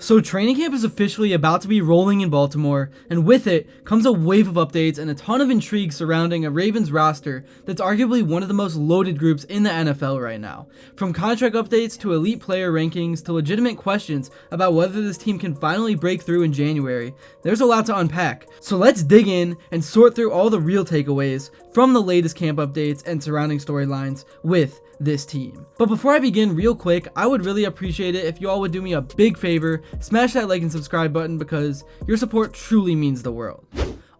So training camp is officially about to be rolling in Baltimore, and with it comes a wave of updates and a ton of intrigue surrounding a Ravens roster that's arguably one of the most loaded groups in the NFL right now. From contract updates to elite player rankings to legitimate questions about whether this team can finally break through in January, there's a lot to unpack. So let's dig in and sort through all the real takeaways from the latest camp updates and surrounding storylines with this team. But before I begin, real quick, I would really appreciate it if you all would do me a big favor, smash that like and subscribe button because your support truly means the world.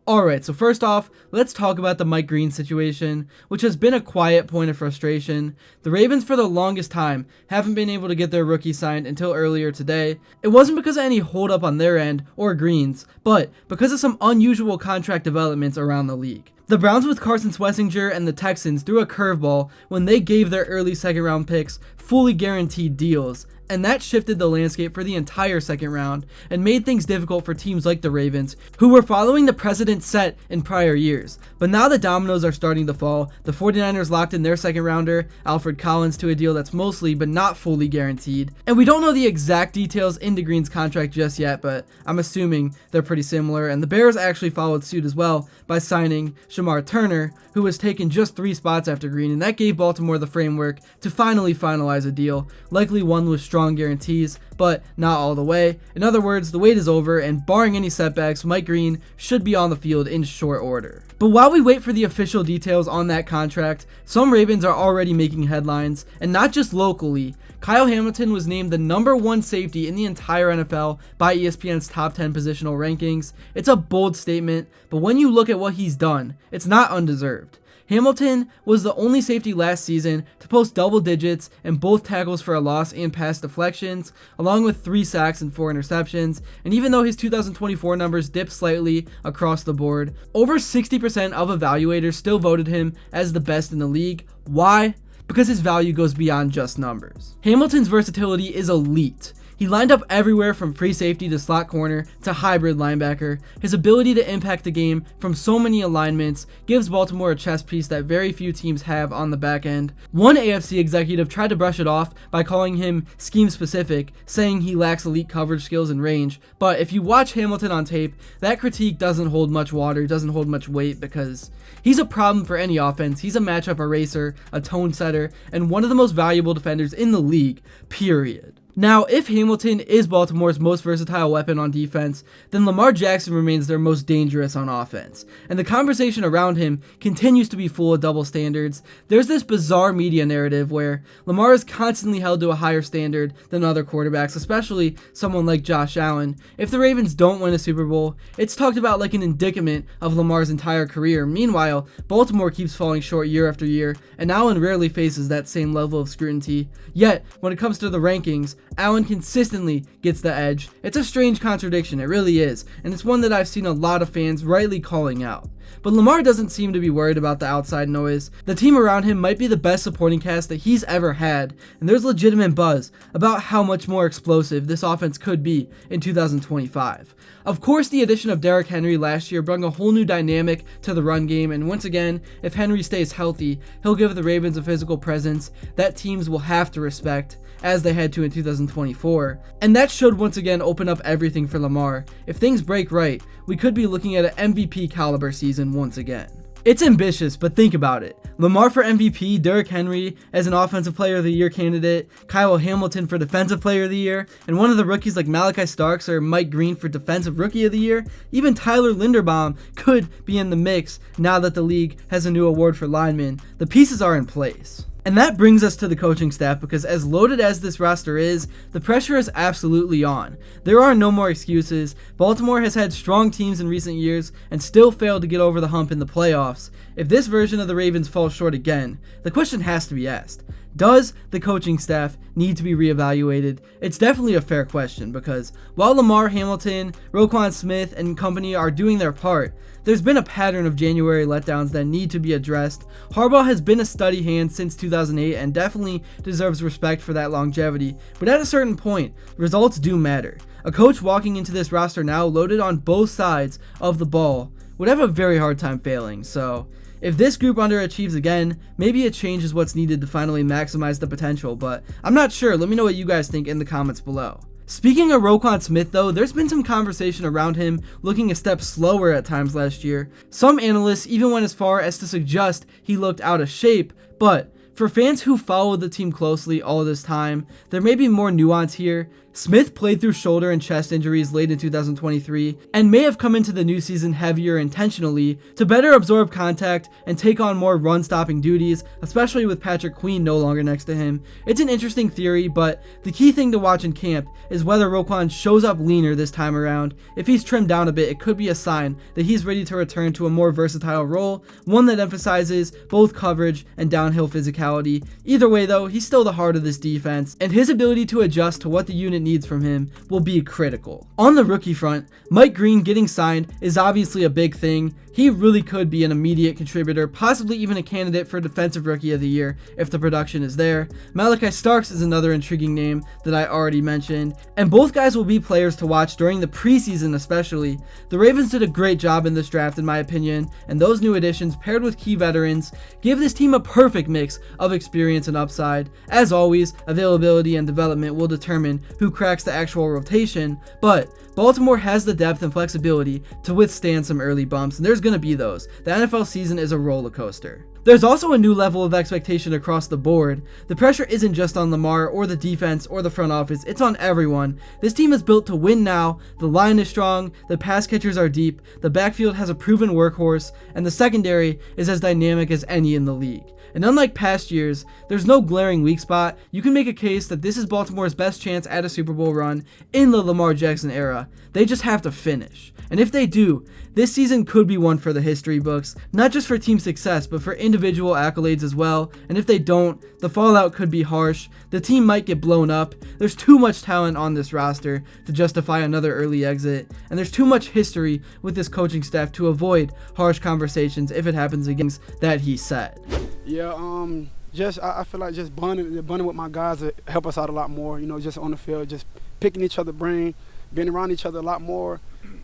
Alright, so first off, let's talk about the Mike Green situation, which has been a quiet point of frustration. The Ravens for the longest time haven't been able to get their rookie signed until earlier today. It wasn't because of any holdup on their end or Green's, but because of some unusual contract developments around the league. The Browns with Carson Schlesinger and the Texans threw a curveball when they gave their early second round picks fully guaranteed deals, and that shifted the landscape for the entire second round and made things difficult for teams like the Ravens, who were following the precedent set in prior years. But now the dominoes are starting to fall. The 49ers locked in their second rounder, Alfred Collins, to a deal that's mostly but not fully guaranteed. And we don't know the exact details into Green's contract just yet, but I'm assuming they're pretty similar. And the Bears actually followed suit as well by signing Shamar Turner, who was taken just 3 spots after Green, and that gave Baltimore the framework to finally finalize a deal, likely one with strong guarantees, but not all the way. In other words, the wait is over, and barring any setbacks, Mike Green should be on the field in short order. But while we wait for the official details on that contract, some Ravens are already making headlines, and not just locally. Kyle Hamilton was named the #1 safety in the entire NFL by ESPN's top 10 positional rankings. It's a bold statement, but when you look at what he's done, it's not undeserved. Hamilton was the only safety last season to post double digits in both tackles for a loss and pass deflections, along with 3 sacks and 4 interceptions. And even though his 2024 numbers dipped slightly across the board, over 60% of evaluators still voted him as the best in the league. Why? Because his value goes beyond just numbers. Hamilton's versatility is elite. He lined up everywhere from free safety to slot corner to hybrid linebacker. His ability to impact the game from so many alignments gives Baltimore a chess piece that very few teams have on the back end. One AFC executive tried to brush it off by calling him scheme specific, saying he lacks elite coverage skills and range. But if you watch Hamilton on tape, that critique doesn't hold much water, doesn't hold much weight, because he's a problem for any offense. He's a matchup eraser, a tone setter, and one of the most valuable defenders in the league, period. Now, if Hamilton is Baltimore's most versatile weapon on defense, then Lamar Jackson remains their most dangerous on offense. And the conversation around him continues to be full of double standards. There's this bizarre media narrative where Lamar is constantly held to a higher standard than other quarterbacks, especially someone like Josh Allen. If the Ravens don't win a Super Bowl, it's talked about like an indictment of Lamar's entire career. Meanwhile, Baltimore keeps falling short year after year, and Allen rarely faces that same level of scrutiny. Yet, when it comes to the rankings, Allen consistently gets the edge. It's a strange contradiction, it really is, and it's one that I've seen a lot of fans rightly calling out. But Lamar doesn't seem to be worried about the outside noise. The team around him might be the best supporting cast that he's ever had, and there's legitimate buzz about how much more explosive this offense could be in 2025. Of course, the addition of Derrick Henry last year brought a whole new dynamic to the run game, and once again, if Henry stays healthy, he'll give the Ravens a physical presence that teams will have to respect, as they had to in 2024. And that should once again open up everything for Lamar. If things break right, we could be looking at an MVP caliber season once again. It's ambitious, but think about it. Lamar for MVP, Derrick Henry as an Offensive Player of the Year candidate, Kyle Hamilton for Defensive Player of the Year, and one of the rookies like Malachi Starks or Mike Green for Defensive Rookie of the Year. Even Tyler Linderbaum could be in the mix now that the league has a new award for linemen. The pieces are in place. And that brings us to the coaching staff, because as loaded as this roster is, the pressure is absolutely on. There are no more excuses. Baltimore has had strong teams in recent years and still failed to get over the hump in the playoffs. If this version of the Ravens falls short again, the question has to be asked. Does the coaching staff need to be reevaluated? It's definitely a fair question, because while Lamar, Hamilton, Roquan Smith, and company are doing their part, there's been a pattern of January letdowns that need to be addressed. Harbaugh has been a steady hand since 2008 and definitely deserves respect for that longevity, but at a certain point, results do matter. A coach walking into this roster now loaded on both sides of the ball would have a very hard time failing, so if this group underachieves again, maybe a change is what's needed to finally maximize the potential, but I'm not sure. Let me know what you guys think in the comments below. Speaking of Roquan Smith though, there's been some conversation around him looking a step slower at times last year. Some analysts even went as far as to suggest he looked out of shape, but for fans who followed the team closely all this time, there may be more nuance here. Smith played through shoulder and chest injuries late in 2023 and may have come into the new season heavier intentionally to better absorb contact and take on more run-stopping duties, especially with Patrick Queen no longer next to him. It's an interesting theory, but the key thing to watch in camp is whether Roquan shows up leaner this time around. If he's trimmed down a bit, it could be a sign that he's ready to return to a more versatile role, one that emphasizes both coverage and downhill physicality. Either way though, he's still the heart of this defense, and his ability to adjust to what the unit needs from him will be critical. On the rookie front, Mike Green getting signed is obviously a big thing. He really could be an immediate contributor, possibly even a candidate for Defensive Rookie of the Year if the production is there. Malachi Starks is another intriguing name that I already mentioned, and both guys will be players to watch during the preseason especially. The Ravens did a great job in this draft in my opinion, and those new additions paired with key veterans give this team a perfect mix of experience and upside. As always, availability and development will determine who cracks the actual rotation, but Baltimore has the depth and flexibility to withstand some early bumps, and there's going to be those. The NFL season is a roller coaster. There's also a new level of expectation across the board. The pressure isn't just on Lamar or the defense or the front office, it's on everyone. This team is built to win now, the line is strong, the pass catchers are deep, the backfield has a proven workhorse, and the secondary is as dynamic as any in the league. And unlike past years, there's no glaring weak spot. You can make a case that this is Baltimore's best chance at a Super Bowl run in the Lamar Jackson era. They just have to finish. And if they do, this season could be one for the history books, not just for team success, but for individual accolades as well. And if they don't, the fallout could be harsh. The team might get blown up. There's too much talent on this roster to justify another early exit, and there's too much history with this coaching staff to avoid harsh conversations if it happens again, that he said. Yeah, I feel like just bonding with my guys to help us out a lot more, just on the field, just picking each other's brain, being around each other a lot more.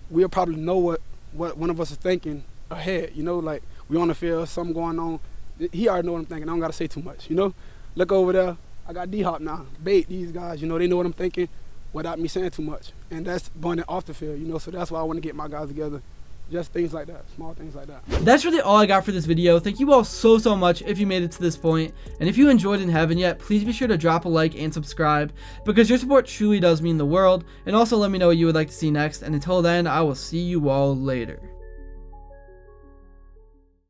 We'll probably know what one of us is thinking ahead, like we on the field, something going on. He already know what I'm thinking. I don't got to say too much, Look over there. I got D-Hop now. Bait, these guys, they know what I'm thinking without me saying too much. And that's bonding off the field, so that's why I want to get my guys together. Just things like that, small things like that. That's really all I got for this video. Thank you all so much if you made it to this point. And if you enjoyed and haven't yet, please be sure to drop a like and subscribe, because your support truly does mean the world. And also let me know what you would like to see next. And until then, I will see you all later.